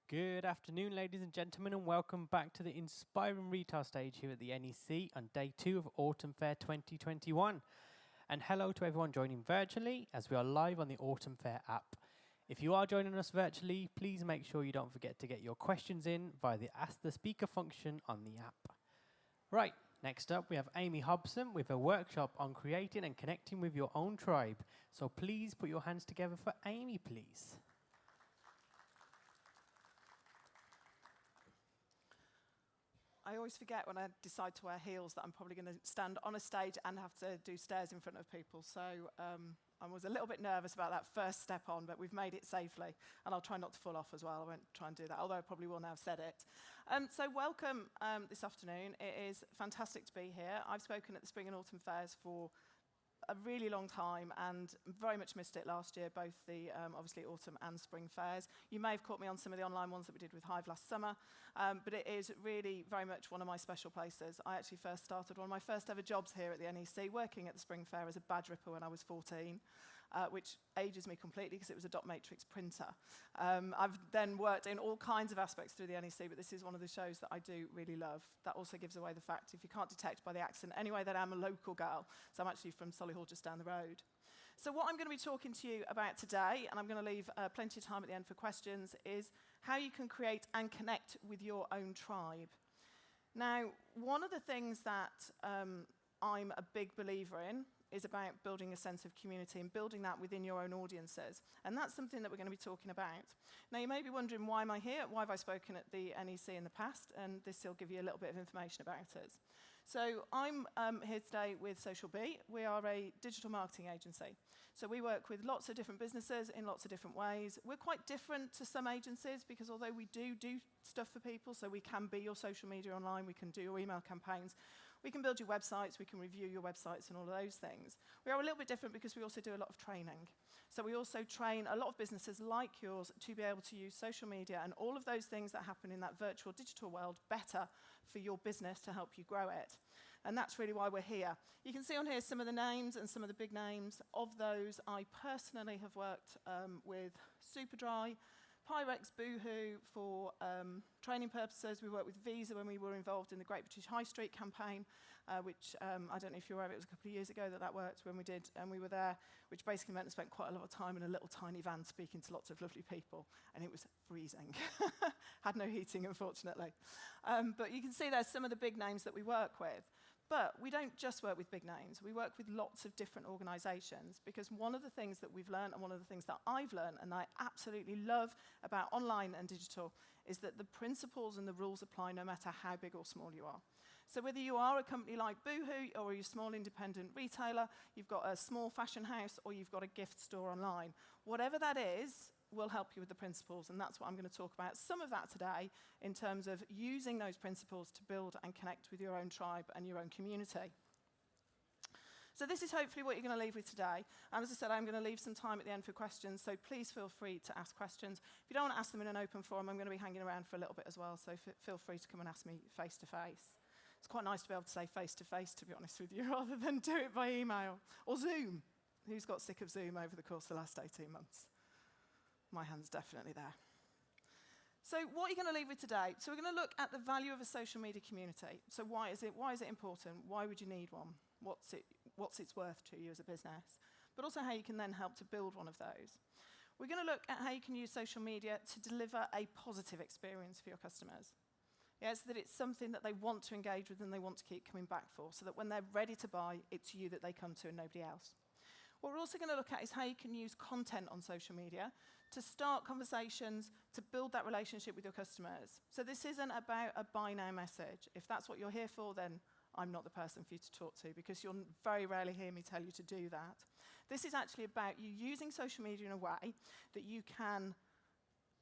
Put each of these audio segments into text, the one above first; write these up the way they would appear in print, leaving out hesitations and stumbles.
Good afternoon, ladies and gentlemen, and welcome back to the Inspiring Retail stage here at the NEC on day 2 of Autumn Fair 2021. And hello to everyone joining virtually as we are live on the Autumn Fair app. If you are joining us virtually, please make sure you don't forget to get your questions in via the Ask the Speaker function on the app. Right, next up we have Amy Hobson with a workshop on creating and connecting with your own tribe. So please put your hands together for Amy, please. I always forget when I decide to wear heels that I'm probably going to stand on a stage and have to do stairs in front of people. So I was a little bit nervous about that first step on, but we've made it safely. And I'll try not to fall off as well. I won't try and do that, although I probably will now have said it. So welcome this afternoon. It is fantastic to be here. I've spoken at the Spring and Autumn Fairs for a really long time and very much missed it last year, both the obviously autumn and spring fairs. You may have caught me on some of the online ones that we did with Hive last summer, but it is really very much one of my special places. I actually first started one of my first ever jobs here at the NEC, working at the Spring Fair as a badge ripper when I was 14, which ages me completely because it was a dot matrix printer. I've then worked in all kinds of aspects through the NEC, but this is one of the shows that I do really love. That also gives away the fact, if you can't detect by the accent anyway, that I'm a local girl. So I'm actually from Solihull, just down the road. So what I'm going to be talking to you about today, and I'm going to leave plenty of time at the end for questions, is how you can create and connect with your own tribe. Now, one of the things that I'm a big believer in is about building a sense of community and building that within your own audiences. And that's something that we're going to be talking about. Now, you may be wondering, why am I here? Why have I spoken at the NEC in the past? And this will give you a little bit of information about us. So I'm here today with SocialB. We are a digital marketing agency. So we work with lots of different businesses in lots of different ways. We're quite different to some agencies because although we do stuff for people, so we can be your social media online, we can do your email campaigns, we can build your websites, we can review your websites and all of those things. We are a little bit different because we also do a lot of training. So we also train a lot of businesses like yours to be able to use social media and all of those things that happen in that virtual digital world better for your business to help you grow it. And that's really why we're here. You can see on here some of the names and some of the big names. Of those, I personally have worked with Superdry, Pyrex, Boohoo for training purposes. We worked with Visa when we were involved in the Great British High Street campaign, which I don't know if you're aware of, it was a couple of years ago that worked when we did, and we were there, which basically meant I spent quite a lot of time in a little tiny van speaking to lots of lovely people, and it was freezing. Had no heating, unfortunately. But you can see there's some of the big names that we work with. But we don't just work with big names. We work with lots of different organizations because one of the things that we've learned and one of the things that I've learned and I absolutely love about online and digital is that the principles and the rules apply no matter how big or small you are. So whether you are a company like Boohoo or you're a small independent retailer, you've got a small fashion house or you've got a gift store online, whatever that is, will help you with the principles, and that's what I'm going to talk about. Some of that today in terms of using those principles to build and connect with your own tribe and your own community. So this is hopefully what you're going to leave with today. And as I said, I'm going to leave some time at the end for questions, so please feel free to ask questions. If you don't want to ask them in an open forum, I'm going to be hanging around for a little bit as well, so feel free to come and ask me face to face. It's quite nice to be able to say face to face, to be honest with you, rather than do it by email. Or Zoom. Who's got sick of Zoom over the course of the last 18 months? My hand's definitely there. So what are you going to leave with today? So we're going to look at the value of a social media community. So why is it important? Why would you need one? What's its worth to you as a business? But also how you can then help to build one of those. We're going to look at how you can use social media to deliver a positive experience for your customers. Yeah, so that it's something that they want to engage with and they want to keep coming back for, so that when they're ready to buy, it's you that they come to and nobody else. What we're also going to look at is how you can use content on social media to start conversations, to build that relationship with your customers. So this isn't about a buy now message. If that's what you're here for, then I'm not the person for you to talk to, because you'll very rarely hear me tell you to do that. This is actually about you using social media in a way that you can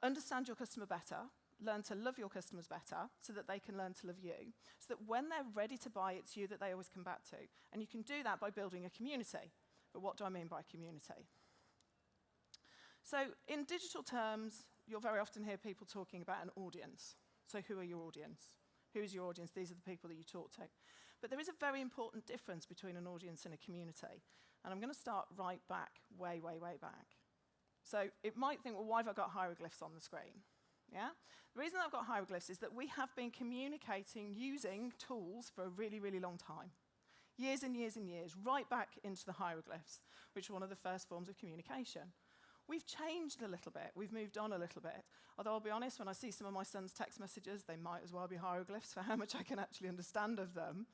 understand your customer better, learn to love your customers better so that they can learn to love you, so that when they're ready to buy, it's you that they always come back to. And you can do that by building a community. But what do I mean by community? So in digital terms, you'll very often hear people talking about an audience. So who are your audience? Who is your audience? These are the people that you talk to. But there is a very important difference between an audience and a community. And I'm going to start right back, way, way, way back. So it might think, well, why have I got hieroglyphs on the screen? Yeah? The reason I've got hieroglyphs is that we have been communicating using tools for a really, really long time. Years and years and years, right back into the hieroglyphs, which were one of the first forms of communication. We've changed a little bit. We've moved on a little bit. Although I'll be honest, when I see some of my son's text messages, they might as well be hieroglyphs for how much I can actually understand of them.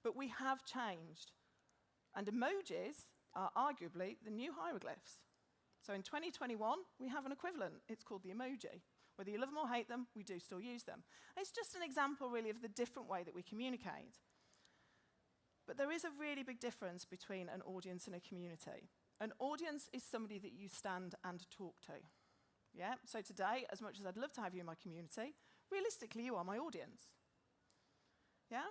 But we have changed. And emojis are arguably the new hieroglyphs. So in 2021, we have an equivalent. It's called the emoji. Whether you love them or hate them, we do still use them. It's just an example, really, of the different way that we communicate. But there is a really big difference between an audience and a community. An audience is somebody that you stand and talk to. Yeah? So today, as much as I'd love to have you in my community, realistically, you are my audience. Yeah?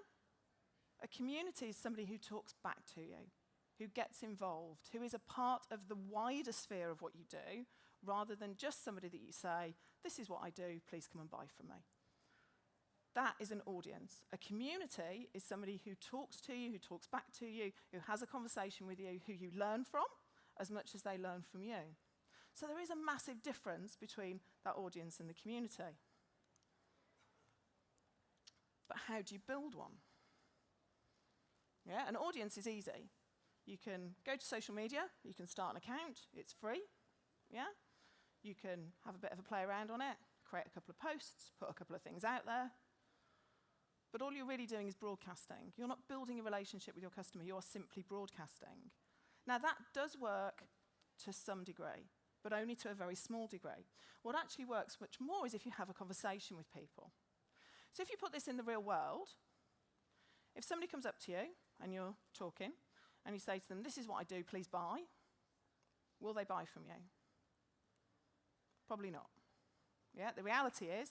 A community is somebody who talks back to you, who gets involved, who is a part of the wider sphere of what you do, rather than just somebody that you say, this is what I do, please come and buy from me. That is an audience. A community is somebody who talks to you, who talks back to you, who has a conversation with you, who you learn from as much as they learn from you. So there is a massive difference between that audience and the community. But how do you build one? Yeah, an audience is easy. You can go to social media, you can start an account, it's free. Yeah? You can have a bit of a play around on it, create a couple of posts, put a couple of things out there. But all you're really doing is broadcasting. You're not building a relationship with your customer, you're simply broadcasting. Now that does work to some degree, but only to a very small degree. What actually works much more is if you have a conversation with people. So if you put this in the real world, if somebody comes up to you and you're talking, and you say to them, this is what I do, please buy, will they buy from you? Probably not. Yeah, the reality is,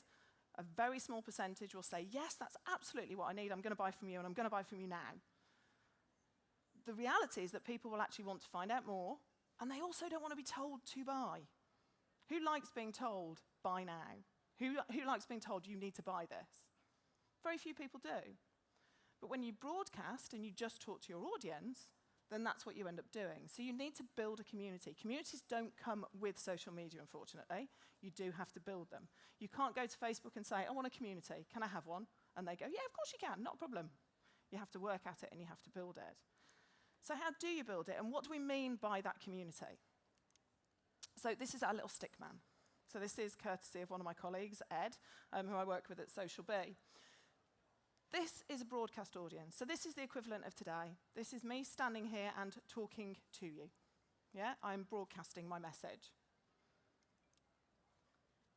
a very small percentage will say, yes, that's absolutely what I need, I'm going to buy from you, and I'm going to buy from you now. The reality is that people will actually want to find out more, and they also don't want to be told to buy. Who likes being told, buy now? Who likes being told, you need to buy this? Very few people do. But when you broadcast and you just talk to your audience, then that's what you end up doing. So you need to build a community. Communities don't come with social media, unfortunately. You do have to build them. You can't go to Facebook and say, I want a community, can I have one? And they go, yeah, of course you can, not a problem. You have to work at it and you have to build it. So how do you build it, and what do we mean by that community? So this is our little stick man. So this is courtesy of one of my colleagues, Ed, who I work with at SocialB. This is a broadcast audience. So this is the equivalent of today. This is me standing here and talking to you. Yeah, I'm broadcasting my message.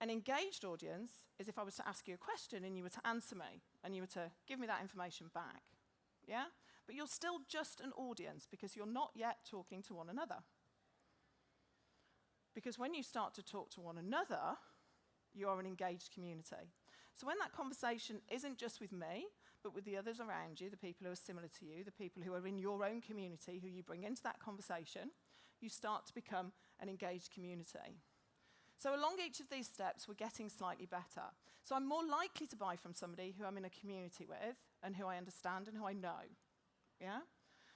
An engaged audience is if I was to ask you a question and you were to answer me and you were to give me that information back. Yeah? But you're still just an audience because you're not yet talking to one another. Because when you start to talk to one another, you are an engaged community. So when that conversation isn't just with me, but with the others around you, the people who are similar to you, the people who are in your own community, who you bring into that conversation, you start to become an engaged community. So along each of these steps, we're getting slightly better. So I'm more likely to buy from somebody who I'm in a community with and who I understand and who I know. Yeah?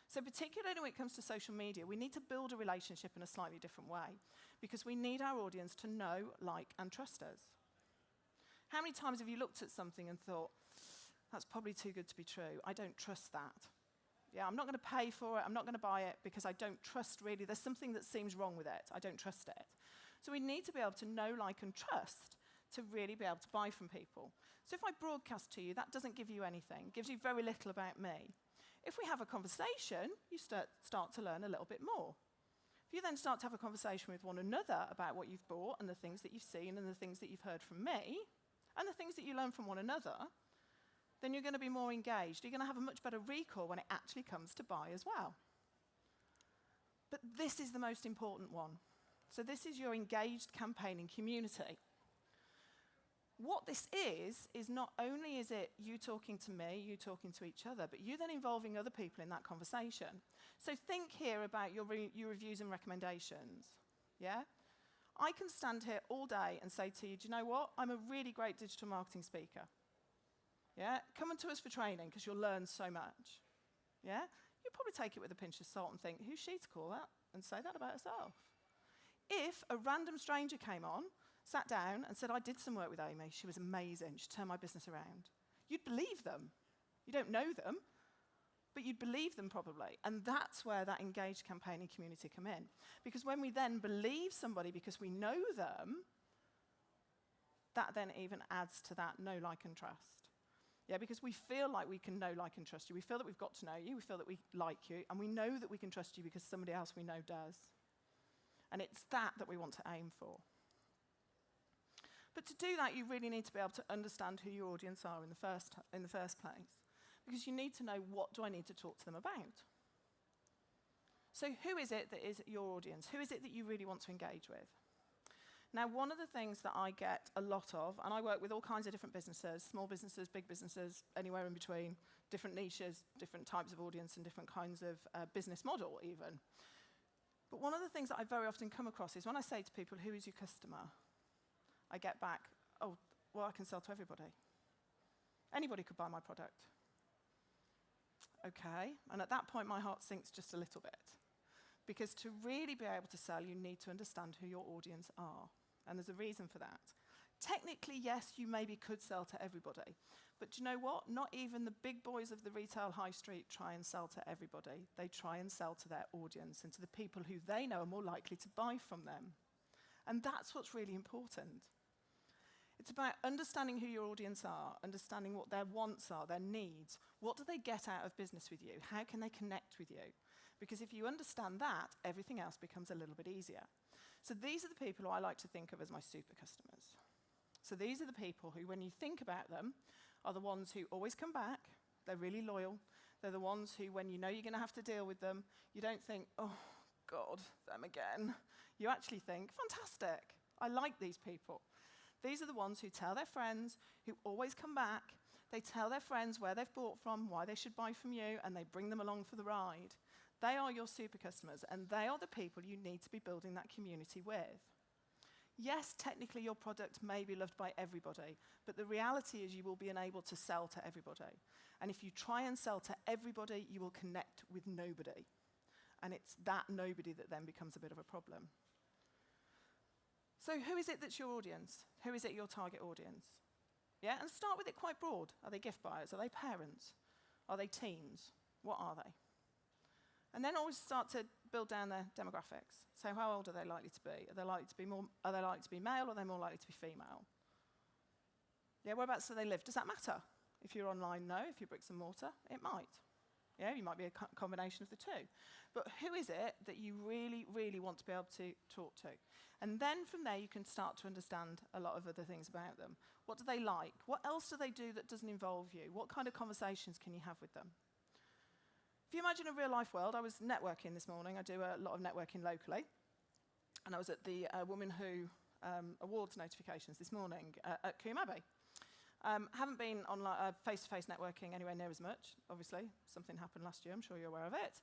So particularly when it comes to social media, we need to build a relationship in a slightly different way because we need our audience to know, like, and trust us. How many times have you looked at something and thought, that's probably too good to be true, I don't trust that. Yeah, I'm not going to pay for it, I'm not going to buy it because I don't trust really, there's something that seems wrong with it, I don't trust it. So we need to be able to know, like, and trust to really be able to buy from people. So if I broadcast to you, that doesn't give you anything, gives you very little about me. If we have a conversation, you start to learn a little bit more. If you then start to have a conversation with one another about what you've bought and the things that you've seen and the things that you've heard from me and the things that you learn from one another, then you're going to be more engaged. You're going to have a much better recall when it actually comes to buy as well. But this is the most important one. So this is your engaged campaigning community. What this is not only is it you talking to me, you talking to each other, but you then involving other people in that conversation. So think here about your reviews and recommendations. Yeah? I can stand here all day and say to you, do you know what? I'm a really great digital marketing speaker. Yeah? Come on to us for training because you'll learn so much. Yeah? You'll probably take it with a pinch of salt and think, who's she to call that and say that about herself? If a random stranger came on sat down and said, I did some work with Amy. She was amazing. She turned my business around. You'd believe them. You don't know them, but you'd believe them probably. And that's where that engaged campaigning community come in. Because when we then believe somebody because we know them, that then even adds to that know, like, and trust. Yeah, because we feel like we can know, like, and trust you. We feel that we've got to know you. We feel that we like you. And we know that we can trust you because somebody else we know does. And it's that we want to aim for. But to do that, you really need to be able to understand who your audience are in the first place. Because you need to know, what do I need to talk to them about? So who is it that is your audience? Who is it that you really want to engage with? Now, one of the things that I get a lot of, and I work with all kinds of different businesses, small businesses, big businesses, anywhere in between, different niches, different types of audience, and different kinds of business model even. But one of the things that I very often come across is when I say to people, who is your customer? I get back, oh, well, I can sell to everybody. Anybody could buy my product. Okay, and at that point, my heart sinks just a little bit. Because to really be able to sell, you need to understand who your audience are. And there's a reason for that. Technically, yes, you maybe could sell to everybody. But do you know what? Not even the big boys of the retail high street try and sell to everybody. They try and sell to their audience and to the people who they know are more likely to buy from them. And that's what's really important. It's about understanding who your audience are, understanding what their wants are, their needs. What do they get out of business with you? How can they connect with you? Because if you understand that, everything else becomes a little bit easier. So these are the people who I like to think of as my super customers. So these are the people who, when you think about them, are the ones who always come back. They're really loyal. They're the ones who, when you know you're going to have to deal with them, you don't think, oh, God, them again. You actually think, fantastic, I like these people. These are the ones who tell their friends, who always come back. They tell their friends where they've bought from, why they should buy from you, and they bring them along for the ride. They are your super customers, and they are the people you need to be building that community with. Yes, technically your product may be loved by everybody, but the reality is you will be unable to sell to everybody. And if you try and sell to everybody, you will connect with nobody. And it's that nobody that then becomes a bit of a problem. So who is it that's your audience? Who is it your target audience? Yeah, and start with it quite broad. Are they gift buyers? Are they parents? Are they teens? What are they? And then always start to build down their demographics. So how old are they likely to be? Are they likely to be male, or are they more likely to be female? Yeah, whereabouts do they live? Does that matter? If you're online, no. If you're bricks and mortar, it might. Yeah, you might be a combination of the two. But who is it that you really, really want to be able to talk to? And then from there, you can start to understand a lot of other things about them. What do they like? What else do they do that doesn't involve you? What kind of conversations can you have with them? If you imagine a real-life world, I was networking this morning. I do a lot of networking locally. And I was at the Woman Who awards notifications this morning at Coombe Abbey. Haven't been on face-to-face networking anywhere near as much, obviously. Something happened last year, I'm sure you're aware of it,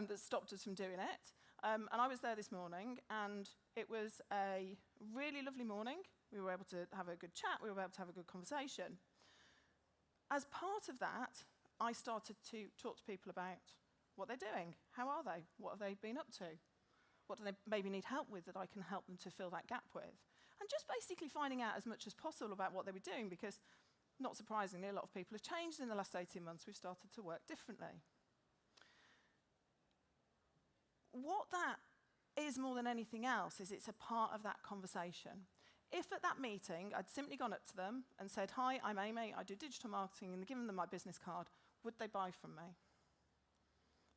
that stopped us from doing it. And I was there this morning, and it was a really lovely morning. We were able to have a good chat. We were able to have a good conversation. As part of that, I started to talk to people about what they're doing. How are they? What have they been up to? What do they maybe need help with that I can help them to fill that gap with? And just basically finding out as much as possible about what they were doing, because not surprisingly, a lot of people have changed in the last 18 months. We've started to work differently. What that is more than anything else is it's a part of that conversation. If at that meeting I'd simply gone up to them and said, hi, I'm Amy, I do digital marketing, and given them my business card, would they buy from me?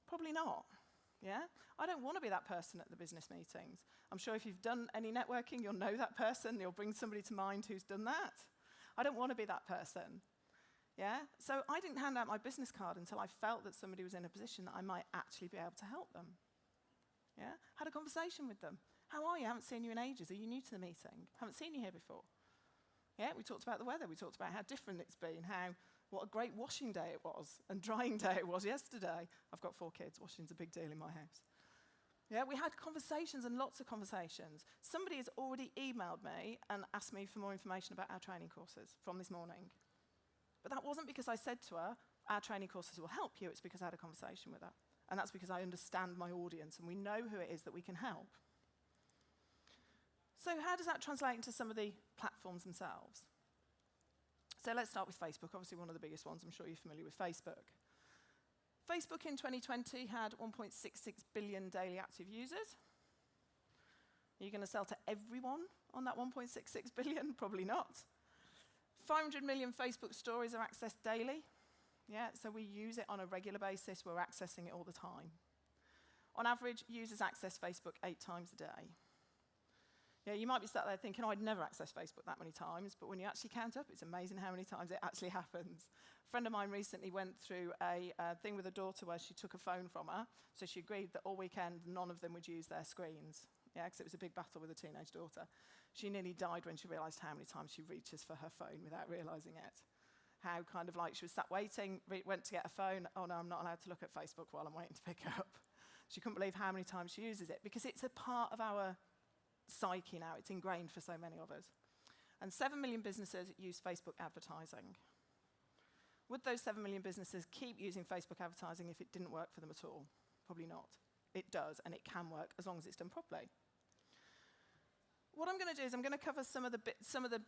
Probably not. Yeah? I don't want to be that person at the business meetings. I'm sure if you've done any networking, you'll know that person. You'll bring somebody to mind who's done that. I don't want to be that person. Yeah? So I didn't hand out my business card until I felt that somebody was in a position that I might actually be able to help them. Yeah? Had a conversation with them. How are you? I haven't seen you in ages. Are you new to the meeting? Haven't seen you here before. Yeah? We talked about the weather. We talked about how different it's been, what a great washing day it was and drying day it was yesterday. I've got 4 kids. Washing's a big deal in my house. Yeah, we had conversations and lots of conversations. Somebody has already emailed me and asked me for more information about our training courses from this morning. But that wasn't because I said to her, our training courses will help you. It's because I had a conversation with her. And that's because I understand my audience and we know who it is that we can help. So how does that translate into some of the platforms themselves? So let's start with Facebook, obviously one of the biggest ones. I'm sure you're familiar with Facebook. Facebook in 2020 had 1.66 billion daily active users. Are you going to sell to everyone on that 1.66 billion? Probably not. 500 million Facebook stories are accessed daily. Yeah, so we use it on a regular basis. We're accessing it all the time. On average, users access Facebook 8 times a day. Yeah, you might be sat there thinking, oh, I'd never access Facebook that many times, but when you actually count up, it's amazing how many times it actually happens. A friend of mine recently went through a thing with a daughter where she took a phone from her, so she agreed that all weekend none of them would use their screens. Yeah, because it was a big battle with a teenage daughter. She nearly died when she realised how many times she reaches for her phone without realising it. How kind of like she was sat waiting, went to get a phone, oh no, I'm not allowed to look at Facebook while I'm waiting to pick up. She couldn't believe how many times she uses it, because it's a part of our psyche now. It's ingrained for so many of us. And 7 million businesses use Facebook advertising. Would those 7 million businesses keep using Facebook advertising if it didn't work for them at all? Probably not. It does, and it can work as long as it's done properly. What I'm going to do is I'm going to cover some of the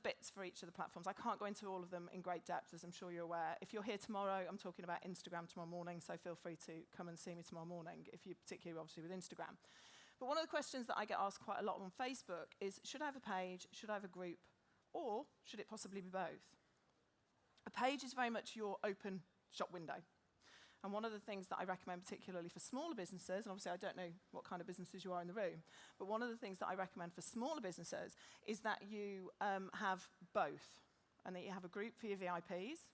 bits for each of the platforms. I can't go into all of them in great depth, as I'm sure you're aware. If you're here tomorrow, I'm talking about Instagram tomorrow morning, so feel free to come and see me tomorrow morning, if you're particularly obviously with Instagram. But one of the questions that I get asked quite a lot on Facebook is, should I have a page, should I have a group, or should it possibly be both? A page is very much your open shop window. And one of the things that I recommend particularly for smaller businesses, and obviously I don't know what kind of businesses you are in the room, but one of the things that I recommend for smaller businesses is that you have both, and that you have a group for your VIPs.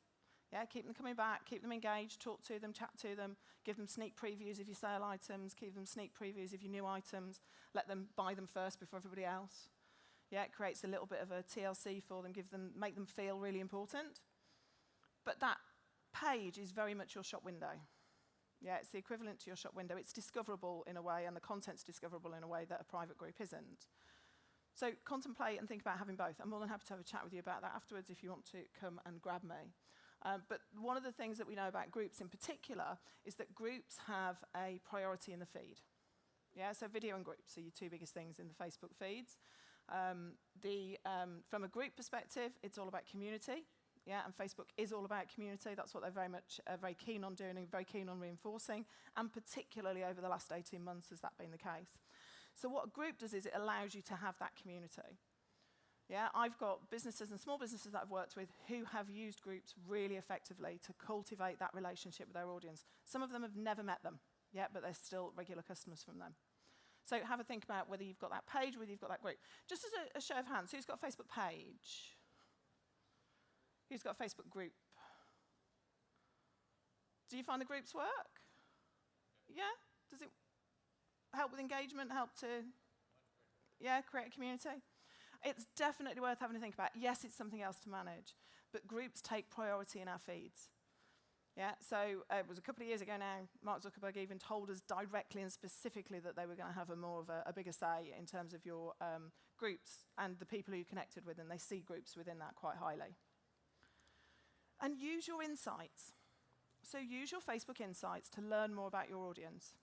Yeah, keep them coming back, keep them engaged, talk to them, chat to them, give them sneak previews of your sale items, give them sneak previews of your new items, let them buy them first before everybody else. Yeah, it creates a little bit of a TLC for them, make them feel really important. But that page is very much your shop window. Yeah, it's the equivalent to your shop window. It's discoverable in a way, and the content's discoverable in a way that a private group isn't. So contemplate and think about having both. I'm more than happy to have a chat with you about that afterwards if you want to come and grab me. But one of the things that we know about groups in particular is that groups have a priority in the feed. Yeah, so video and groups are your two biggest things in the Facebook feeds. From a group perspective, it's all about community. Yeah, and Facebook is all about community. That's what they're very keen on doing and very keen on reinforcing, and particularly over the last 18 months has that been the case. So what a group does is it allows you to have that community. Yeah, I've got businesses and small businesses that I've worked with who have used groups really effectively to cultivate that relationship with their audience. Some of them have never met them yet, but they're still regular customers from them. So have a think about whether you've got that page, whether you've got that group. Just as a show of hands, who's got a Facebook page? Who's got a Facebook group? Do you find the groups work? Yeah? Does it help with engagement, help to create a community? It's definitely worth having to think about. Yes, it's something else to manage, but groups take priority in our feeds. Yeah, so it was a couple of years ago now, Mark Zuckerberg even told us directly and specifically that they were going to have a bigger say in terms of your groups and the people who you connected with, and they see groups within that quite highly. And use your insights. So use your Facebook Insights to learn more about your audience.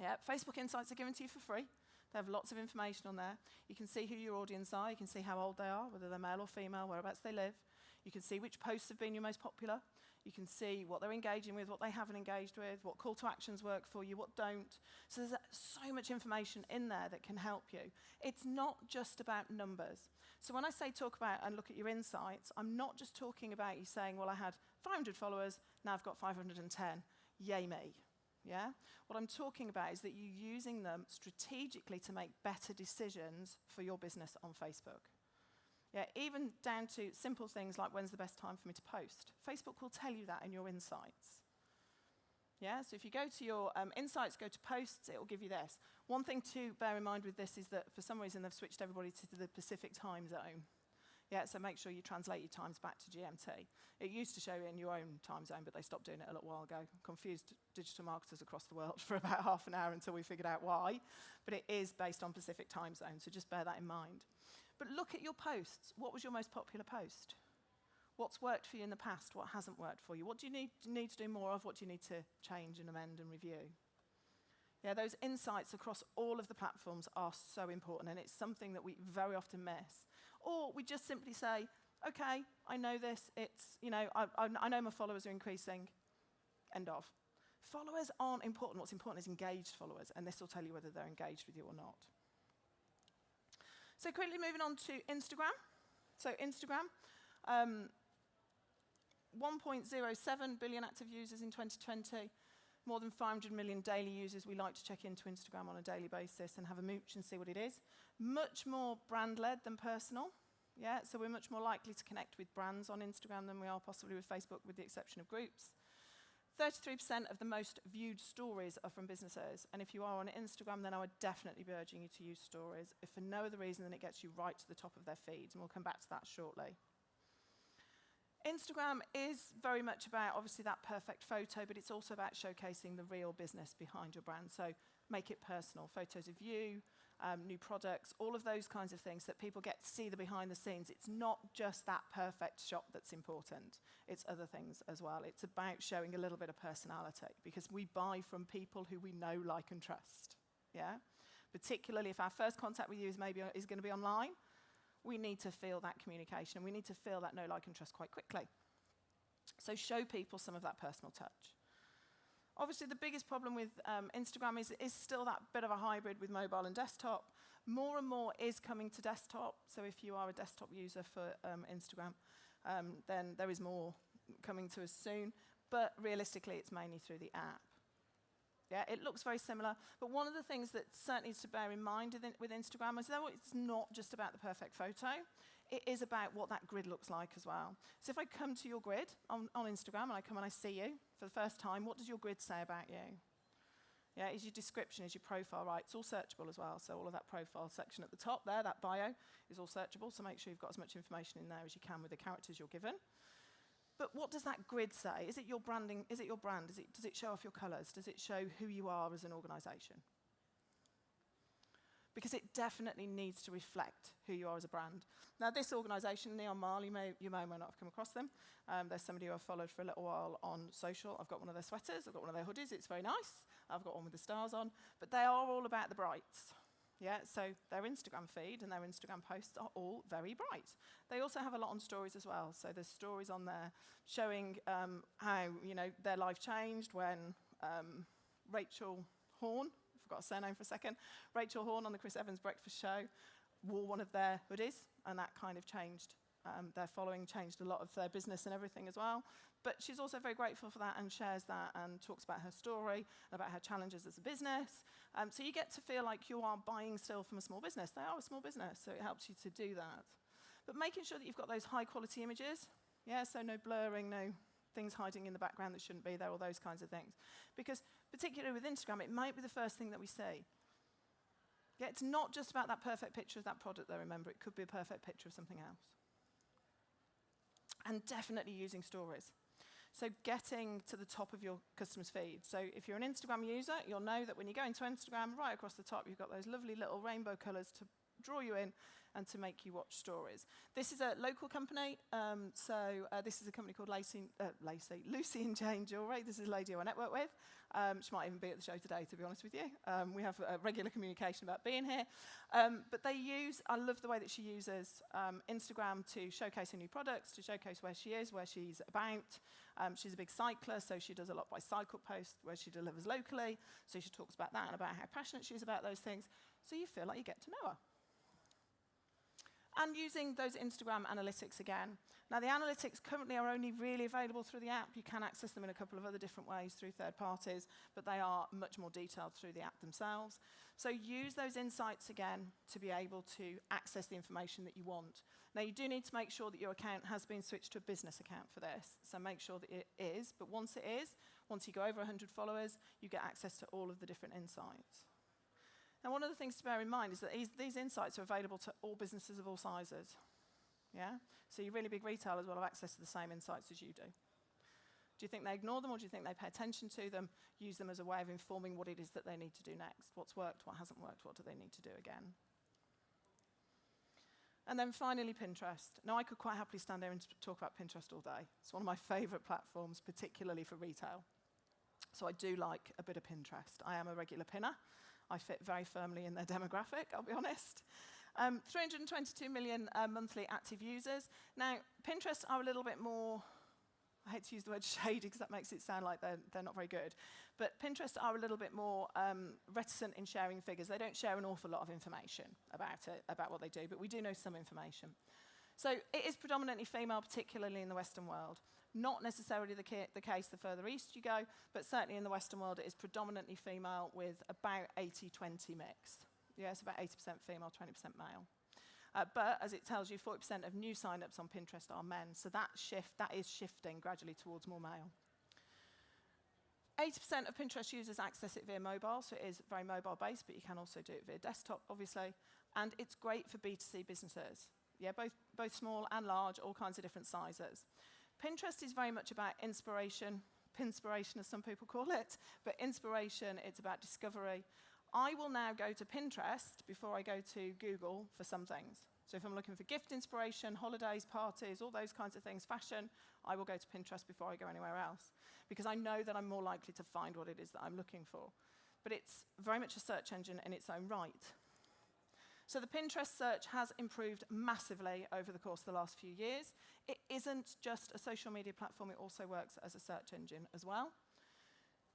Yeah, Facebook Insights are given to you for free. They have lots of information on there. You can see who your audience are. You can see how old they are, whether they're male or female, whereabouts they live. You can see which posts have been your most popular. You can see what they're engaging with, what they haven't engaged with, what call to actions work for you, what don't. So there's so much information in there that can help you. It's not just about numbers. So when I say talk about and look at your insights, I'm not just talking about you saying, well, I had 500 followers, now I've got 510. Yay me. Yeah? What I'm talking about is that you're using them strategically to make better decisions for your business on Facebook. Yeah, even down to simple things like when's the best time for me to post. Facebook will tell you that in your insights. Yeah, so if you go to your insights, go to posts, it will give you this. One thing to bear in mind with this is that for some reason they've switched everybody to the Pacific time zone. Yeah, so make sure you translate your times back to GMT. It used to show you in your own time zone, but they stopped doing it a little while ago. Confused digital marketers across the world for about half an hour until we figured out why. But it is based on Pacific time zone, so just bear that in mind. But look at your posts. What was your most popular post? What's worked for you in the past? What hasn't worked for you? What do you need to do more of? What do you need to change and amend and review? Yeah, those insights across all of the platforms are so important, and it's something that we very often miss. Or we just simply say, okay, I know this, it's, I know my followers are increasing, end of. Followers aren't important. What's important is engaged followers, and this will tell you whether they're engaged with you or not. So quickly moving on to Instagram. So Instagram, 1.07 billion active users in 2020, more than 500 million daily users. We like to check into Instagram on a daily basis and have a mooch and see what it is. Much more brand-led than personal. Yeah, so we're much more likely to connect with brands on Instagram than we are possibly with Facebook, with the exception of groups. 33% of the most viewed stories are from businesses. And if you are on Instagram, then I would definitely be urging you to use stories, if for no other reason than it gets you right to the top of their feeds. And we'll come back to that shortly. Instagram is very much about, obviously, that perfect photo, but it's also about showcasing the real business behind your brand. So make it personal. Photos of you, new products, all of those kinds of things that people get to see the behind the scenes. It's not just that perfect shot that's important. It's other things as well. It's about showing a little bit of personality, because we buy from people who we know, like, and trust. Yeah? Particularly if our first contact with you is going to be online, we need to feel that communication, and we need to feel that know, like, and trust quite quickly. So show people some of that personal touch. Obviously, the biggest problem with Instagram is still that bit of a hybrid with mobile and desktop. More and more is coming to desktop. So if you are a desktop user for Instagram, then there is more coming to us soon. But realistically, it's mainly through the app. Yeah, it looks very similar. But one of the things that certainly is to bear in mind with Instagram is that it's not just about the perfect photo. It is about what that grid looks like as well. So if I come to your grid on Instagram and I come and I see you for the first time, what does your grid say about you? Yeah, is your description, is your profile right? It's all searchable as well. So all of that profile section at the top there, that bio, is all searchable. So make sure you've got as much information in there as you can with the characters you're given. But what does that grid say? Is it your branding? Is it your brand? Does it show off your colours? Does it show who you are as an organisation? Because it definitely needs to reflect who you are as a brand. Now, this organisation, Neon Mile, you may or may not have come across them. There's somebody who I've followed for a little while on social. I've got one of their sweaters. I've got one of their hoodies. It's very nice. I've got one with the stars on. But they are all about the brights. Yeah, so their Instagram feed and their Instagram posts are all very bright. They also have a lot on stories as well. So there's stories on there showing how their life changed when Rachel Horn, I forgot her surname for a second, Rachel Horn on the Chris Evans Breakfast Show wore one of their hoodies, and that kind of changed their following, changed a lot of their business and everything as well. But she's also very grateful for that and shares that and talks about her story, about her challenges as a business. So you get to feel like you are buying still from a small business. They are a small business, so it helps you to do that. But making sure that you've got those high-quality images, yeah, so no blurring, no things hiding in the background that shouldn't be there, all those kinds of things. Because particularly with Instagram, it might be the first thing that we see. Yeah, it's not just about that perfect picture of that product, though, remember. It could be a perfect picture of something else. And definitely using stories. So getting to the top of your customer's feed. So if you're an Instagram user, you'll know that when you go into Instagram, right across the top, you've got those lovely little rainbow colours to draw you in and to make you watch stories. This is a local company. This is a company called Lucy and Jane Jewellery. This is a lady who I network with. She might even be at the show today, to be honest with you. We have a regular communication about being here. But I love the way that she uses Instagram to showcase her new products, to showcase where she is, where she's about. She's a big cycler, so she does a lot by cycle posts where she delivers locally. So she talks about that and about how passionate she is about those things. So you feel like you get to know her. And using those Instagram analytics again. Now, the analytics currently are only really available through the app. You can access them in a couple of other different ways through third parties, but they are much more detailed through the app themselves. So use those insights again to be able to access the information that you want. Now, you do need to make sure that your account has been switched to a business account for this. So make sure that it is. But once it is, once you go over 100 followers, you get access to all of the different insights. Now, one of the things to bear in mind is that these insights are available to all businesses of all sizes. Yeah? So your really big retailers will have access to the same insights as you do. Do you think they ignore them, or do you think they pay attention to them, use them as a way of informing what it is that they need to do next? What's worked, what hasn't worked, what do they need to do again? And then finally, Pinterest. Now, I could quite happily stand there and talk about Pinterest all day. It's one of my favourite platforms, particularly for retail. So I do like a bit of Pinterest. I am a regular pinner. I fit very firmly in their demographic, I'll be honest. 322 million monthly active users. Now, Pinterest are a little bit more, I hate to use the word shady because that makes it sound like they're not very good, but Pinterest are a little bit more reticent in sharing figures. They don't share an awful lot of information about it, about what they do, but we do know some information. So it is predominantly female, particularly in the Western world. Not necessarily the case the further east you go, but certainly in the Western world it is predominantly female with about 80-20 mix. Yes, about 80% female, 20% male. But as it tells you, 40% of new sign-ups on Pinterest are men, so that is shifting gradually towards more male. 80% of Pinterest users access it via mobile, so it is very mobile-based, but you can also do it via desktop, obviously. And it's great for B2C businesses. Yeah, both small and large, all kinds of different sizes. Pinterest is very much about inspiration, pinspiration as some people call it, but inspiration, it's about discovery. I will now go to Pinterest before I go to Google for some things. So if I'm looking for gift inspiration, holidays, parties, all those kinds of things, fashion, I will go to Pinterest before I go anywhere else, because I know that I'm more likely to find what it is that I'm looking for. But it's very much a search engine in its own right. So the Pinterest search has improved massively over the course of the last few years. It isn't just a social media platform, it also works as a search engine as well.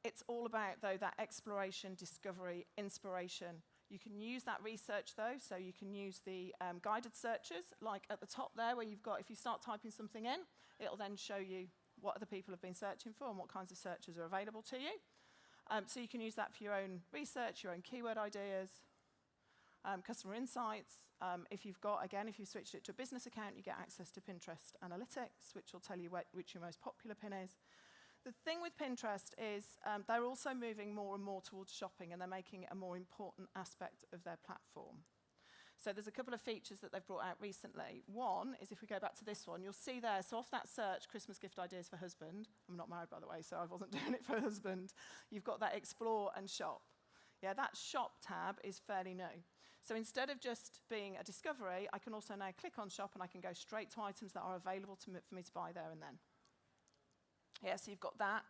It's all about, though, that exploration, discovery, inspiration. You can use that research, though, so you can use the guided searches, like at the top there, where you've got, if you start typing something in, it'll then show you what other people have been searching for and what kinds of searches are available to you. So you can use that for your own research, your own keyword ideas, customer insights. If you've switched it to a business account, you get access to Pinterest Analytics, which will tell you which your most popular pin is. The thing with Pinterest is they're also moving more and more towards shopping, and they're making it a more important aspect of their platform. So there's a couple of features that they've brought out recently. One is, if we go back to this one, you'll see there, so off that search, Christmas gift ideas for husband. I'm not married, by the way, so I wasn't doing it for husband. You've got that explore and shop. Yeah, that shop tab is fairly new. So instead of just being a discovery, I can also now click on shop and I can go straight to items that are available for me to buy there and then. Yeah, so you've got that.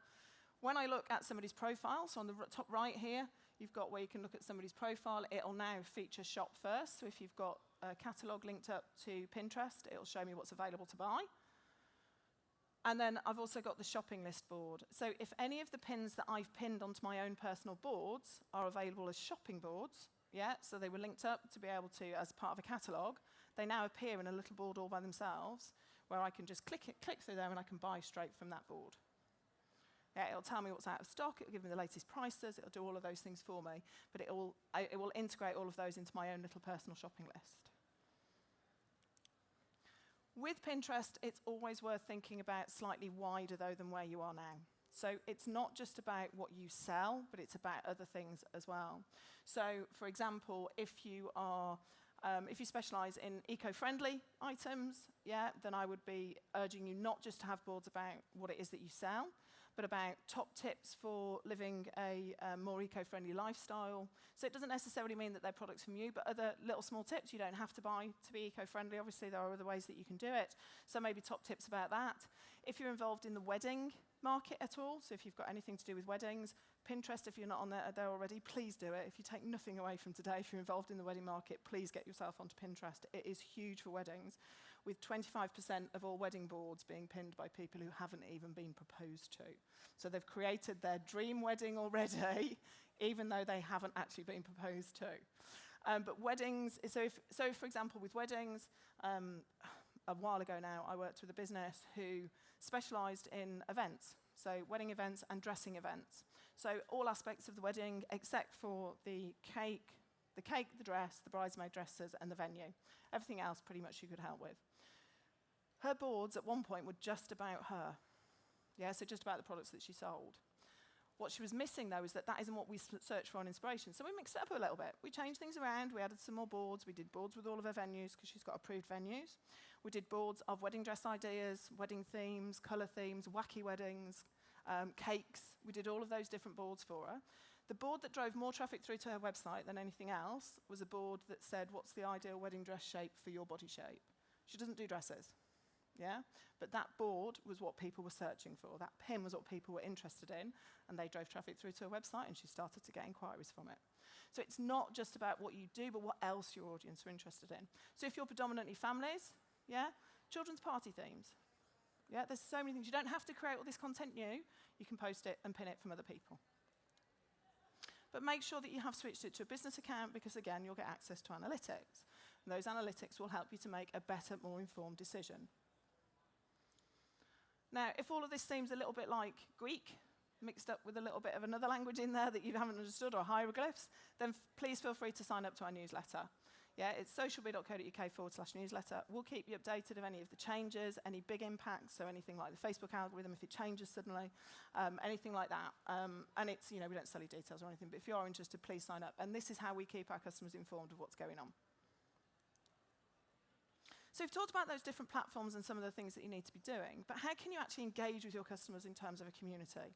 When I look at somebody's profile, so on the top right here, you've got where you can look at somebody's profile. It'll now feature shop first. So if you've got a catalogue linked up to Pinterest, it'll show me what's available to buy. And then I've also got the shopping list board. So if any of the pins that I've pinned onto my own personal boards are available as shopping boards, yeah, so they were linked up to be able to, as part of a catalogue, they now appear in a little board all by themselves, where I can just click through there and I can buy straight from that board. Yeah, it'll tell me what's out of stock, it'll give me the latest prices, it'll do all of those things for me, but it will integrate all of those into my own little personal shopping list. With Pinterest, it's always worth thinking about slightly wider, though, than where you are now. So it's not just about what you sell, but it's about other things as well. So, for example, if you specialize in eco-friendly items, yeah, then I would be urging you not just to have boards about what it is that you sell, but about top tips for living a more eco-friendly lifestyle. So it doesn't necessarily mean that they're products from you, but other little small tips you don't have to buy to be eco-friendly. Obviously, there are other ways that you can do it. So maybe top tips about that. If you're involved in the wedding market at all, so if you've got anything to do with weddings, Pinterest, if you're not on there already, please do it. If you take nothing away from today, if you're involved in the wedding market, please get yourself onto Pinterest. It is huge for weddings, with 25% of all wedding boards being pinned by people who haven't even been proposed to. So they've created their dream wedding already, even though they haven't actually been proposed to. But weddings, so for example, with weddings, a while ago now, I worked with a business who specialised in events, so wedding events and dressing events. So all aspects of the wedding, except for the cake, the dress, the bridesmaid dresses, and the venue. Everything else, pretty much, she could help with. Her boards, at one point, were just about her. Yeah, so just about the products that she sold. What she was missing, though, is that isn't what we search for on inspiration. So we mixed it up a little bit. We changed things around. We added some more boards. We did boards with all of her venues, because she's got approved venues. We did boards of wedding dress ideas, wedding themes, colour themes, wacky weddings, cakes. We did all of those different boards for her. The board that drove more traffic through to her website than anything else was a board that said, what's the ideal wedding dress shape for your body shape? She doesn't do dresses. yeah? But that board was what people were searching for. That pin was what people were interested in, and they drove traffic through to her website, and she started to get inquiries from it. So it's not just about what you do, but what else your audience are interested in. So if you're predominantly families, yeah, children's party themes. Yeah, there's so many things. You don't have to create all this content new. You can post it and pin it from other people. But make sure that you have switched it to a business account because, again, you'll get access to analytics. And those analytics will help you to make a better, more informed decision. Now, if all of this seems a little bit like Greek, mixed up with a little bit of another language in there that you haven't understood, or hieroglyphs, then please feel free to sign up to our newsletter. Yeah, it's socialb.co.uk/newsletter. We'll keep you updated of any of the changes, any big impacts, so anything like the Facebook algorithm, if it changes suddenly, anything like that. And it's, we don't sell you details or anything, but if you are interested, please sign up. And this is how we keep our customers informed of what's going on. So we've talked about those different platforms and some of the things that you need to be doing, but how can you actually engage with your customers in terms of a community?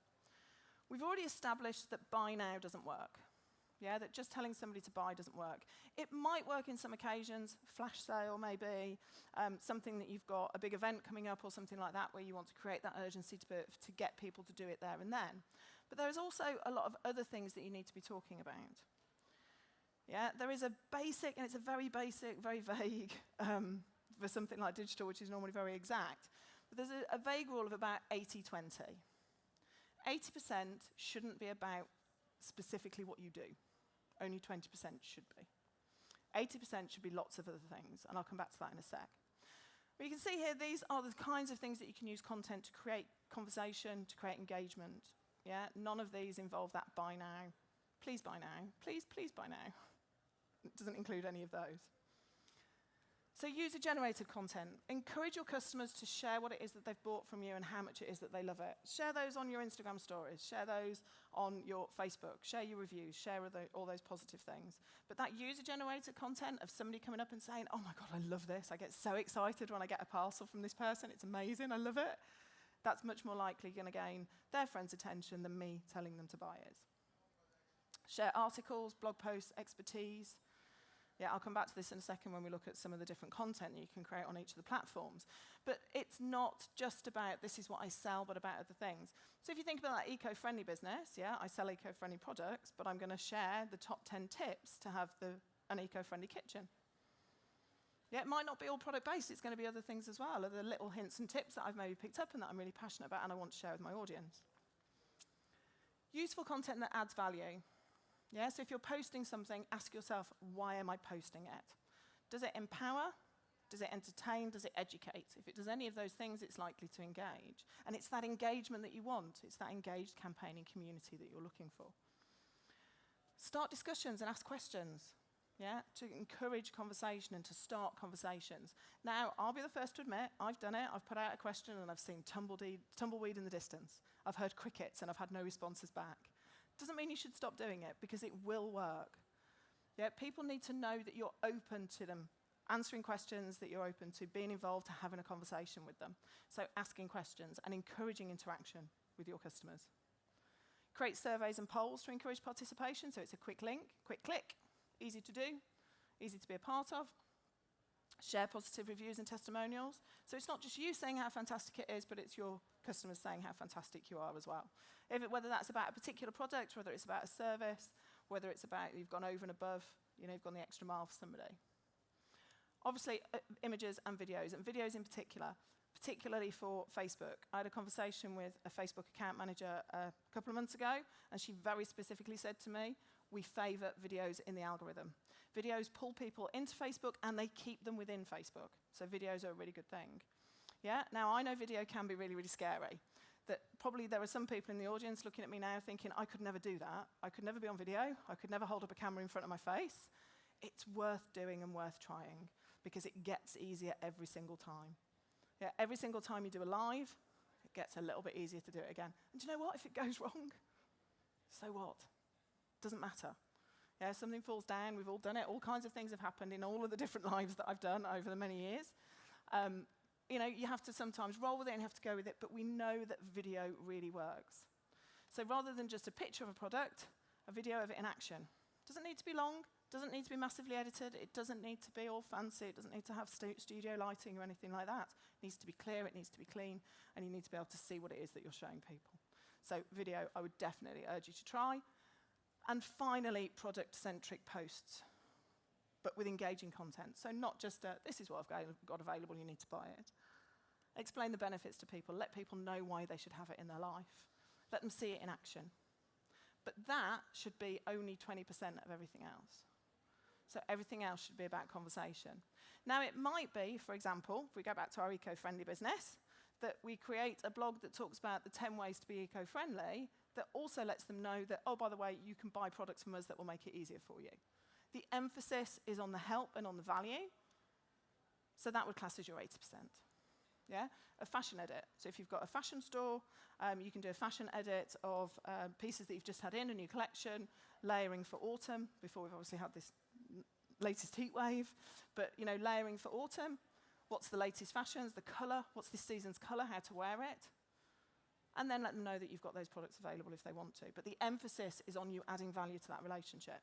We've already established that buy now doesn't work. Yeah, that just telling somebody to buy doesn't work. It might work in some occasions, flash sale maybe, something that you've got a big event coming up or something like that where you want to create that urgency to get people to do it there and then. But there's also a lot of other things that you need to be talking about. Yeah, there is a basic, and it's a very basic, very vague, for something like digital, which is normally very exact, but there's a vague rule of about 80-20. 80% shouldn't be about specifically what you do. Only 20% should be. 80% should be lots of other things, and I'll come back to that in a sec. But you can see here, these are the kinds of things that you can use content to create conversation, to create engagement. Yeah? None of these involve that buy now. Please buy now. Please, please buy now. It doesn't include any of those. So user-generated content. Encourage your customers to share what it is that they've bought from you and how much it is that they love it. Share those on your Instagram stories. Share those on your Facebook. Share your reviews. Share all those positive things. But that user-generated content of somebody coming up and saying, oh my God, I love this. I get so excited when I get a parcel from this person. It's amazing. I love it. That's much more likely going to gain their friends' attention than me telling them to buy it. Share articles, blog posts, expertise. Yeah, I'll come back to this in a second when we look at some of the different content that you can create on each of the platforms. But it's not just about this is what I sell, but about other things. So if you think about that eco-friendly business, yeah, I sell eco-friendly products, but I'm going to share the top 10 tips to have an eco-friendly kitchen. Yeah, it might not be all product-based. It's going to be other things as well, other little hints and tips that I've maybe picked up and that I'm really passionate about and I want to share with my audience. Useful content that adds value. Yeah, so if you're posting something, ask yourself, why am I posting it? Does it empower? Does it entertain? Does it educate? If it does any of those things, it's likely to engage. And it's that engagement that you want. It's that engaged campaigning community that you're looking for. Start discussions and ask questions, yeah, to encourage conversation and to start conversations. Now, I'll be the first to admit, I've done it. I've put out a question and I've seen tumbleweed in the distance. I've heard crickets and I've had no responses back. Doesn't mean you should stop doing it because it will work. Yeah, people need to know that you're open to them, answering questions, that you're open to being involved, to having a conversation with them. So asking questions and encouraging interaction with your customers. Create surveys and polls to encourage participation. So it's a quick link, quick click, easy to do, easy to be a part of. Share positive reviews and testimonials. So it's not just you saying how fantastic it is, but it's your customers saying how fantastic you are as well. Whether that's about a particular product, whether it's about a service, whether it's about you've gone over and above, you've gone the extra mile for somebody. Obviously, images and videos in particular, particularly for Facebook. I had a conversation with a Facebook account manager a couple of months ago, and she very specifically said to me, we favour videos in the algorithm. Videos pull people into Facebook, and they keep them within Facebook. So videos are a really good thing. Yeah. Now, I know video can be really, really scary. That probably there are some people in the audience looking at me now thinking, I could never do that. I could never be on video. I could never hold up a camera in front of my face. It's worth doing and worth trying because it gets easier every single time. Yeah, every single time you do a live, it gets a little bit easier to do it again. And do you know what? If it goes wrong, so what? Doesn't matter. Yeah, something falls down. We've all done it. All kinds of things have happened in all of the different lives that I've done over the many years. You have to sometimes roll with it and you have to go with it, but we know that video really works. So rather than just a picture of a product, a video of it in action. Doesn't need to be long, Doesn't need to be massively edited. It doesn't need to be all fancy. It doesn't need to have studio lighting or anything like that. It needs to be clear, it needs to be clean, and you need to be able to see what it is that you're showing people. So video, I would definitely urge you to try. And finally, product-centric posts, but with engaging content. So not just this is what I've got available, you need to buy it. Explain the benefits to people. Let people know why they should have it in their life. Let them see it in action. But that should be only 20% of everything else. So everything else should be about conversation. Now, it might be, for example, if we go back to our eco-friendly business, that we create a blog that talks about the 10 ways to be eco-friendly that also lets them know that, oh, by the way, you can buy products from us that will make it easier for you. The emphasis is on the help and on the value. So that would class as your 80%. Yeah? A fashion edit. So if you've got a fashion store, you can do a fashion edit of pieces that you've just had in, a new collection, layering for autumn, before we've obviously had this latest heat wave. But, you know, layering for autumn. What's the latest fashions, the colour, what's this season's colour, how to wear it. And then let them know that you've got those products available if they want to. But the emphasis is on you adding value to that relationship.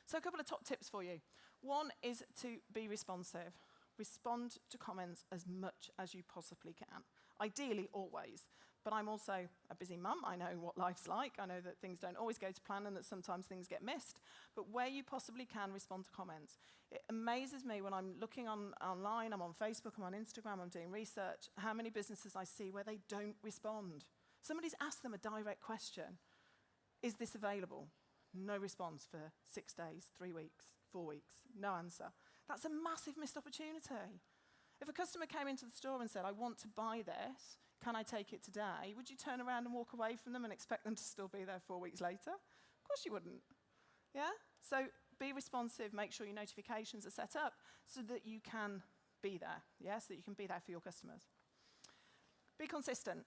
So a couple of top tips for you. One is to be responsive. Respond to comments as much as you possibly can. Ideally, always. But I'm also a busy mum. I know what life's like. I know that things don't always go to plan and that sometimes things get missed. But where you possibly can, respond to comments. It amazes me when I'm looking online, I'm on Facebook, I'm on Instagram, I'm doing research, how many businesses I see where they don't respond. Somebody's asked them a direct question. Is this available? No response for 6 days, 3 weeks, 4 weeks. No answer. That's a massive missed opportunity. If a customer came into the store and said, I want to buy this, can I take it today? Would you turn around and walk away from them and expect them to still be there 4 weeks later? Of course you wouldn't. Yeah? So be responsive, make sure your notifications are set up so that you can be there. Yeah? So that you can be there for your customers. Be consistent.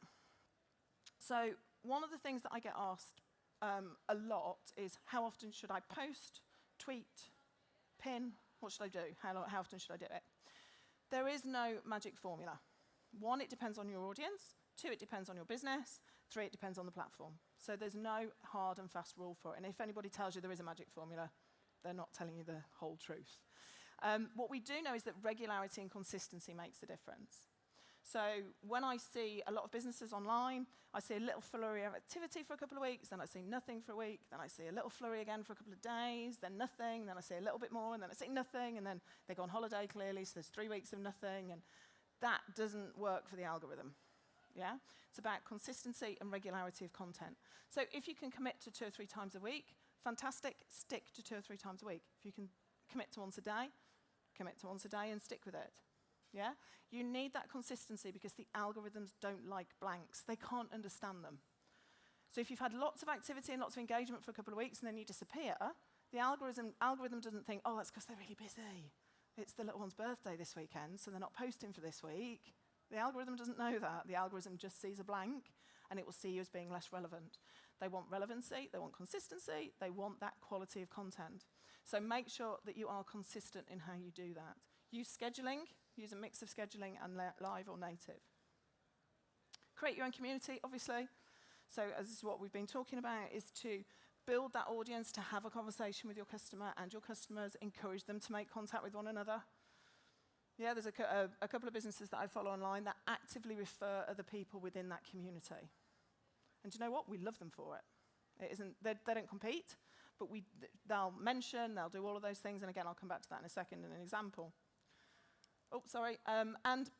So one of the things that I get asked a lot is how often should I post, tweet, pin? What should I do? How often should I do it? There is no magic formula. 1, it depends on your audience. 2, it depends on your business. 3, it depends on the platform. So there's no hard and fast rule for it. And if anybody tells you there is a magic formula, they're not telling you the whole truth. What we do know is that regularity and consistency makes a difference. So when I see a lot of businesses online, I see a little flurry of activity for a couple of weeks, then I see nothing for a week, then I see a little flurry again for a couple of days, then nothing, then I see a little bit more, and then I see nothing, and then they go on holiday clearly, so there's 3 weeks of nothing, and that doesn't work for the algorithm. Yeah? It's about consistency and regularity of content. So if you can commit to 2 or 3 times a week, fantastic, stick to 2 or 3 times a week. If you can commit to once a day, commit to once a day and stick with it. Yeah? You need that consistency because the algorithms don't like blanks. They can't understand them. So if you've had lots of activity and lots of engagement for a couple of weeks and then you disappear, the algorithm doesn't think, oh, that's because they're really busy. It's the little one's birthday this weekend, so they're not posting for this week. The algorithm doesn't know that. The algorithm just sees a blank, and it will see you as being less relevant. They want relevancy, they want consistency, they want that quality of content. So make sure that you are consistent in how you do that. Use scheduling. Use a mix of scheduling and live or native. Create your own community, obviously. So as this is what we've been talking about, is to build that audience to have a conversation with your customer and your customers, encourage them to make contact with one another. Yeah, there's a couple of businesses that I follow online that actively refer other people within that community. And do you know what? We love them for it. They don't compete, but they'll mention, they'll do all of those things, and again, I'll come back to that in a second in an example. And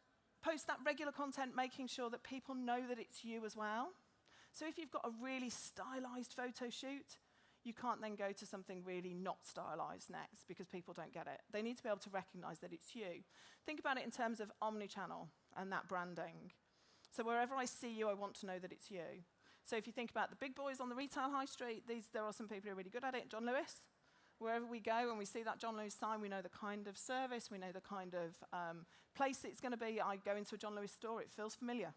post that regular content, making sure that people know that it's you as well. So if you've got a really stylized photo shoot, you can't then go to something really not stylized next because people don't get it. They need to be able to recognize that it's you. Think about it in terms of omnichannel and that branding. So wherever I see you, I want to know that it's you. So if you think about the big boys on the retail high street, there are some people who are really good at it. John Lewis. Wherever we go and we see that John Lewis sign, we know the kind of service, we know the kind of place it's going to be. I go into a John Lewis store, it feels familiar.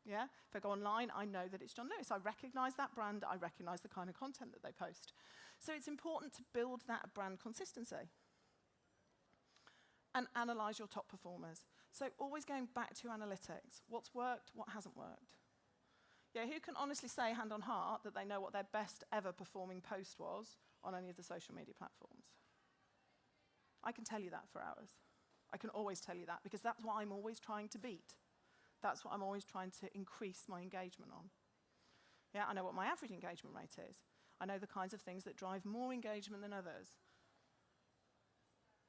Yeah? If I go online, I know that it's John Lewis. I recognize that brand, I recognize the kind of content that they post. So it's important to build that brand consistency. And analyze your top performers. So always going back to analytics. What's worked, what hasn't worked? Yeah, who can honestly say, hand on heart, that they know what their best ever performing post was on any of the social media platforms. I can tell you that for hours. I can always tell you that because that's what I'm always trying to beat. That's what I'm always trying to increase my engagement on. Yeah, I know what my average engagement rate is. I know the kinds of things that drive more engagement than others.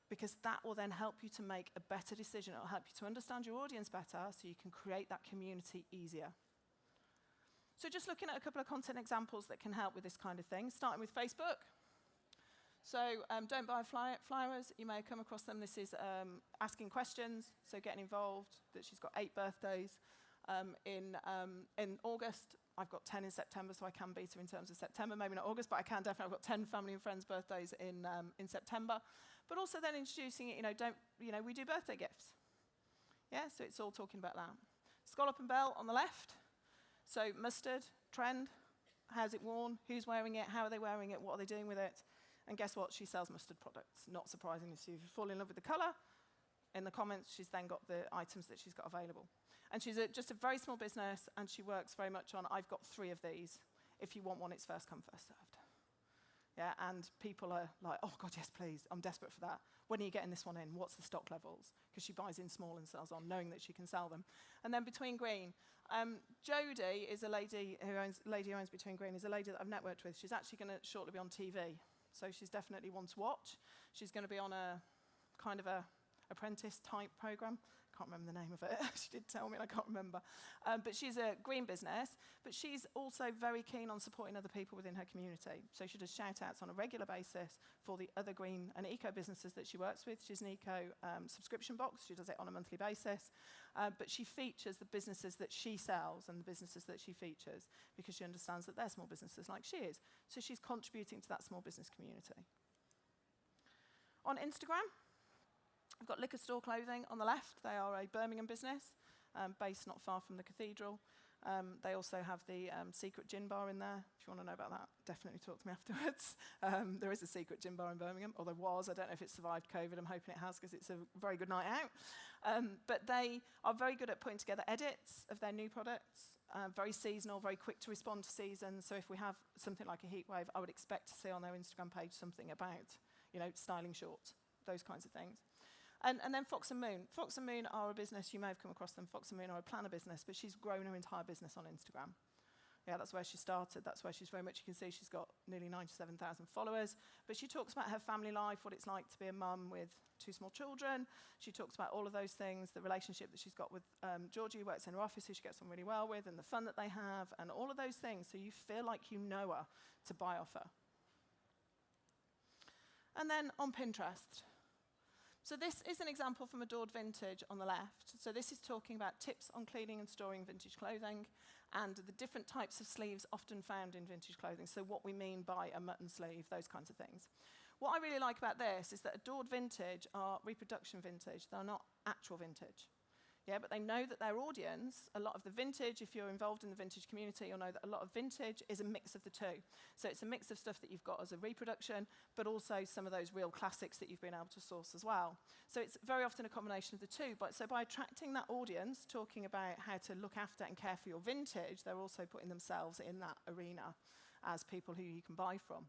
Because that will then help you to make a better decision. It will help you to understand your audience better so you can create that community easier. So just looking at a couple of content examples that can help with this kind of thing, starting with Facebook. So don't buy flowers. You may have come across them. This is asking questions, so getting involved. That she's got 8 birthdays in August. I've got 10 in September, so I can beat her in terms of September. Maybe not August, but I can definitely. I've got 10 family and friends' birthdays in September. But also then introducing it, we do birthday gifts. Yeah, so it's all talking about that. Scallop and Bell on the left. So mustard, trend, how's it worn, who's wearing it, how are they wearing it, what are they doing with it? And guess what? She sells mustard products. Not surprisingly, so if you fall in love with the colour, in the comments, she's then got the items that she's got available. And she's just a very small business, and she works very much on, I've got 3 of these. If you want one, it's first come, first served. Yeah, and people are like, oh, God, yes, please. I'm desperate for that. When are you getting this one in? What's the stock levels? Because she buys in small and sells on, knowing that she can sell them. And then Between Green. Jodie is a lady who owns Between Green, is a lady that I've networked with. She's actually going to shortly be on TV. So she's definitely one to watch. She's going to be on a kind of a apprentice-type program. I can't remember the name of it. She did tell me, and I can't remember. But she's a green business, but she's also very keen on supporting other people within her community. So she does shout-outs on a regular basis for the other green and eco businesses that she works with. She's an eco subscription box. She does it on a monthly basis. But she features the businesses that she sells and the businesses that she features because she understands that they're small businesses like she is. So she's contributing to that small business community. On Instagram, I've got Liquor Store Clothing on the left. They are a Birmingham business based not far from the cathedral. They also have the secret gin bar in there. If you want to know about that, definitely talk to me afterwards. There is a secret gin bar in Birmingham, or there was. I don't know if it survived COVID. I'm hoping it has because it's a very good night out. But they are very good at putting together edits of their new products. Very seasonal, very quick to respond to seasons. So if we have something like a heat wave, I would expect to see on their Instagram page something about, styling shorts, those kinds of things. And then Fox and Moon. Fox and Moon are a business, you may have come across them. Fox and Moon are a planner business, but she's grown her entire business on Instagram. Yeah, that's where she started. That's where she's very much, you can see she's got nearly 97,000 followers. But she talks about her family life, what it's like to be a mum with 2 small children. She talks about all of those things, the relationship that she's got with Georgie, who works in her office, who she gets on really well with, and the fun that they have, and all of those things. So you feel like you know her to buy off her. And then on Pinterest. So this is an example from Adored Vintage on the left. So this is talking about tips on cleaning and storing vintage clothing and the different types of sleeves often found in vintage clothing. So what we mean by a mutton sleeve, those kinds of things. What I really like about this is that Adored Vintage are reproduction vintage. They're not actual vintage. Yeah, but they know that their audience, a lot of the vintage, if you're involved in the vintage community, you'll know that a lot of vintage is a mix of the two. So it's a mix of stuff that you've got as a reproduction, but also some of those real classics that you've been able to source as well. So it's very often a combination of the two. But so by attracting that audience, talking about how to look after and care for your vintage, they're also putting themselves in that arena as people who you can buy from.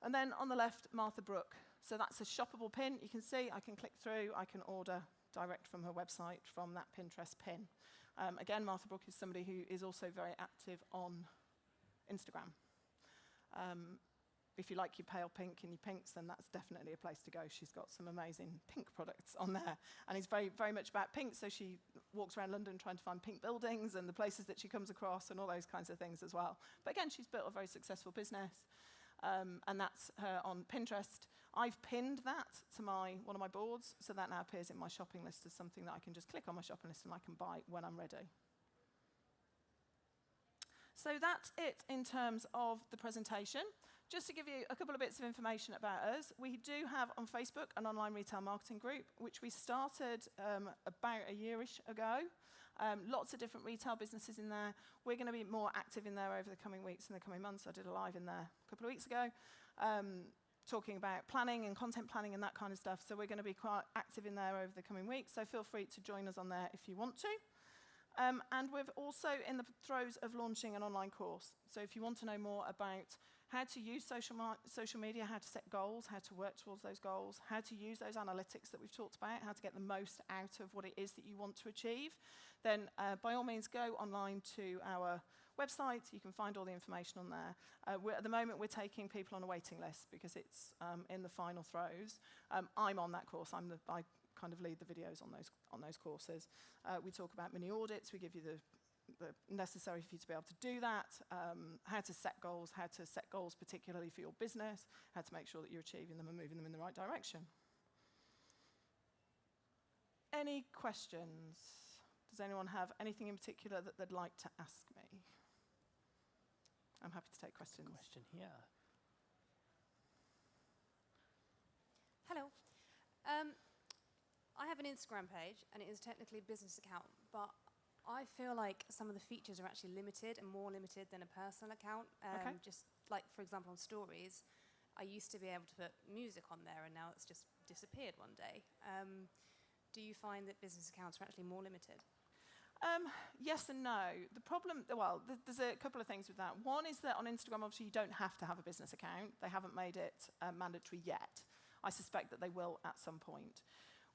And then on the left, Martha Brooke. So that's a shoppable pin. You can see I can click through, I can order direct from her website from that Pinterest pin. Again, Martha Brooke is somebody who is also very active on Instagram. If you like your pale pink and your pinks, then that's definitely a place to go. She's got some amazing pink products on there. And it's very, very much about pink, so she walks around London trying to find pink buildings and the places that she comes across and all those kinds of things as well. But again, she's built a very successful business, and that's her on Pinterest. I've pinned that to one of my boards, so that now appears in my shopping list as something that I can just click on my shopping list and I can buy when I'm ready. So that's it in terms of the presentation. Just to give you a couple of bits of information about us, we do have on Facebook an online retail marketing group, which we started about a year-ish ago. Lots of different retail businesses in there. We're going to be more active in there over the coming weeks and the coming months. I did a live in there a couple of weeks ago, talking about planning and content planning and that kind of stuff. So we're going to be quite active in there over the coming weeks. So feel free to join us on there if you want to. And we're also in the throes of launching an online course. So if you want to know more about how to use social media, how to set goals, how to work towards those goals, how to use those analytics that we've talked about, how to get the most out of what it is that you want to achieve, then by all means go online to our website. You can find all the information on there. At the moment, we're taking people on a waiting list because it's in the final throes. I'm on that course. I kind of lead the videos on those courses. We talk about mini audits. We give you the necessary for you to be able to do that, how to set goals particularly for your business, how to make sure that you're achieving them and moving them in the right direction. Any questions? Does anyone have anything in particular that they'd like to ask me? I'm happy to take questions. Question here. Hello. I have an Instagram page, and it is technically a business account, but I feel like some of the features are actually limited and more limited than a personal account. Okay. Just like, for example, on stories, I used to be able to put music on there, and now it's just disappeared one day. Do you find that business accounts are actually more limited? Yes and no. The problem, well, there's a couple of things with that. One is that on Instagram, obviously, you don't have to have a business account. They haven't made it mandatory yet. I suspect that they will at some point.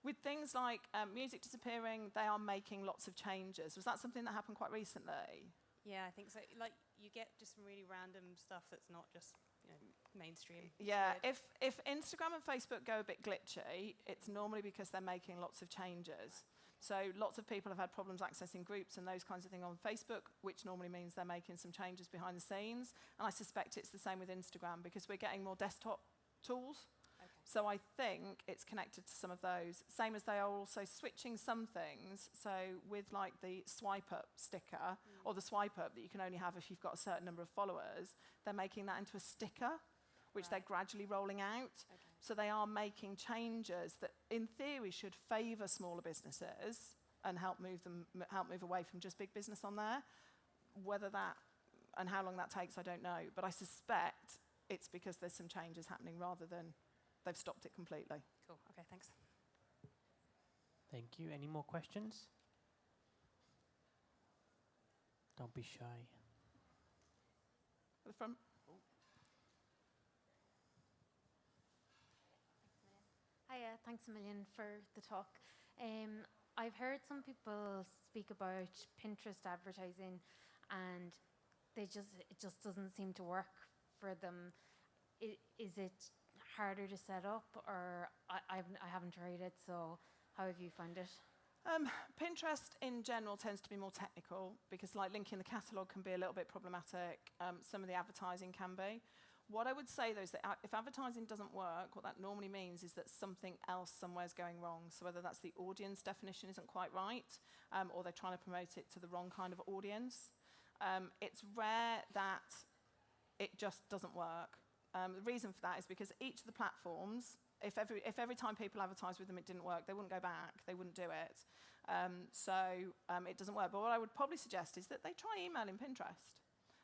With things like music disappearing, they are making lots of changes. Was that something that happened quite recently? Yeah, I think so. Like, you get just some really random stuff that's not just, mainstream. Yeah, if Instagram and Facebook go a bit glitchy, it's normally because they're making lots of changes. So lots of people have had problems accessing groups and those kinds of things on Facebook, which normally means they're making some changes behind the scenes. And I suspect it's the same with Instagram because we're getting more desktop tools. Okay. So I think it's connected to some of those. Same as they are also switching some things. So with like the swipe up sticker or the swipe up that you can only have if you've got a certain number of followers, they're making that into a sticker, which they're gradually rolling out. Okay. So they are making changes that, in theory, should favour smaller businesses and help move away from just big business on there. Whether that and how long that takes, I don't know. But I suspect it's because there's some changes happening rather than they've stopped it completely. Cool. Okay, thanks. Thank you. Any more questions? Don't be shy. At the front. Hiya, thanks a million for the talk. I've heard some people speak about Pinterest advertising, and it just doesn't seem to work for them. Is it harder to set up, or I haven't tried it, so how have you found it? Pinterest in general tends to be more technical because like linking the catalogue can be a little bit problematic. Some of the advertising can be. What I would say, though, is that if advertising doesn't work, what that normally means is that something else somewhere is going wrong. So whether that's the audience definition isn't quite right, or they're trying to promote it to the wrong kind of audience. It's rare that it just doesn't work. The reason for that is because each of the platforms, if every time people advertise with them it didn't work, they wouldn't go back, they wouldn't do it. It doesn't work. But what I would probably suggest is that they try emailing Pinterest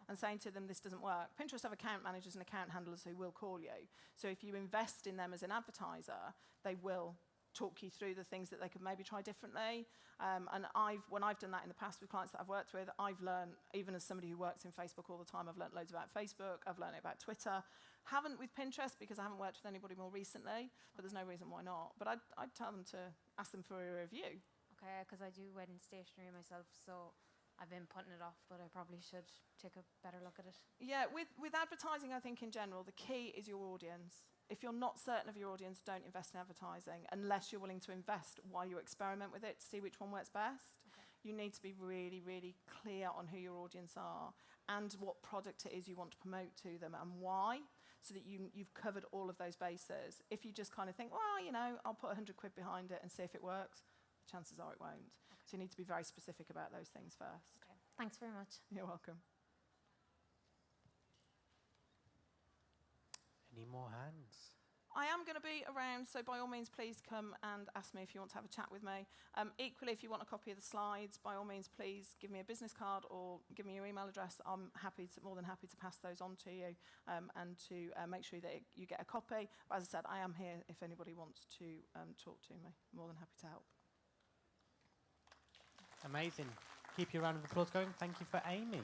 and saying to them, this doesn't work. Pinterest have account managers and account handlers who will call you. So if you invest in them as an advertiser, they will talk you through the things that they could maybe try differently. When I've done that in the past with clients that I've worked with, I've learned, even as somebody who works in Facebook all the time, I've learned loads about Facebook, I've learned about Twitter. Haven't with Pinterest because I haven't worked with anybody more recently, but there's no reason why not. But I'd tell them to ask them for a review. Okay, because I do wedding stationery myself, so I've been putting it off, but I probably should take a better look at it. Yeah, with advertising, I think in general, the key is your audience. If you're not certain of your audience, don't invest in advertising unless you're willing to invest while you experiment with it to see which one works best. Okay. You need to be really, really clear on who your audience are and what product it is you want to promote to them and why, so that you've covered all of those bases. If you just kind of think, well, I'll put 100 quid behind it and see if it works, chances are it won't. Okay. So you need to be very specific about those things first. Okay. Thanks very much. You're welcome. Any more hands? I am going to be around, so by all means, please come and ask me if you want to have a chat with me. Equally, if you want a copy of the slides, by all means, please give me a business card or give me your email address. I'm more than happy to pass those on to you and to make sure that you get a copy. But as I said, I am here if anybody wants to talk to me. More than happy to help. Amazing. Keep your round of applause going. Thank you for Amy.